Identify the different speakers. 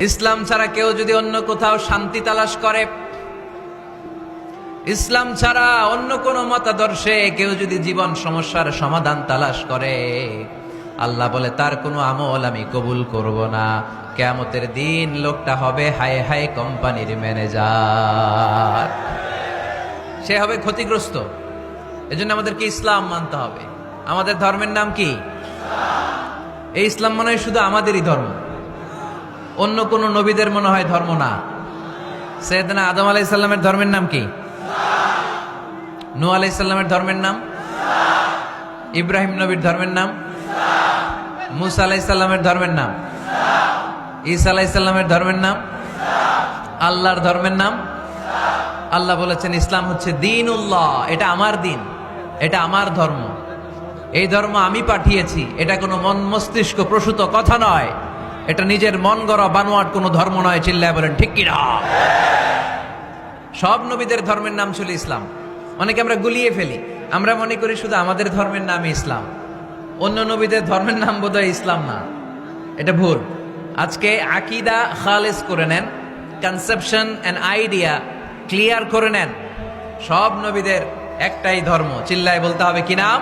Speaker 1: ইসলাম ছাড়া কেউ যদি অন্য কোথাও শান্তি তালাশ করে, ইসলাম ছাড়া অন্য কোন মতাদর্শে কেউ যদি জীবন সমস্যার সমাধান তালাশ করে, আল্লাহ বলে তার কোনো আমল আমি কবুল করব না। কিয়ামতের দিন লোকটা হবে হায় হায় কোম্পানির ম্যানেজার, সে হবে ক্ষতিগ্রস্ত। এজন্য আমাদেরকে ইসলাম মানতে হবে। আমাদের ধর্মের নাম কি? এই ইসলাম মনে হয় শুধু আমাদেরই ধর্ম, অন্য কোন নবীদের মনে হয় ধর্ম না। সৈয়দনা আদম আলাইহিস সালামের ধর্মের নাম কি? নূহ আলাইহিস সালামের ধর্মের নাম? ইব্রাহিম নবীর ধর্মের নাম? মুসা আলাইহিস সালামের ধর্মের নাম? ঈসা আলাইহিস সালামের ধর্মের নাম? আল্লাহর ধর্মের নাম? আল্লাহ বলেছেন ইসলাম হচ্ছে দ্বীনুল্লাহ, এটা আমার দিন, এটা আমার ধর্ম, এই ধর্ম আমি পাঠিয়েছি। এটা কোনো মন মস্তিষ্ক প্রসূত কথা নয়, এটা নিজের মন গড়া বানোয়াট কোনো ধর্ম নয়। চিল্লায় বলেন ঠিক কিনা? সব নবীদের ধর্মের নাম ছিল ইসলাম। অনেকে আমরা গুলিয়ে ফেলি, আমরা মনে করি শুধু আমাদের ধর্মের নামই ইসলাম, অন্য নবীদের ধর্মের নাম বোধহয় ইসলাম না। এটা ভুল। আজকে আকীদা খালেস করে নেন, কনসেপশন এন্ড আইডিয়া ক্লিয়ার করে নেন। সব নবীদের একটাই ধর্ম, চিল্লায় বলতে হবে কি নাম?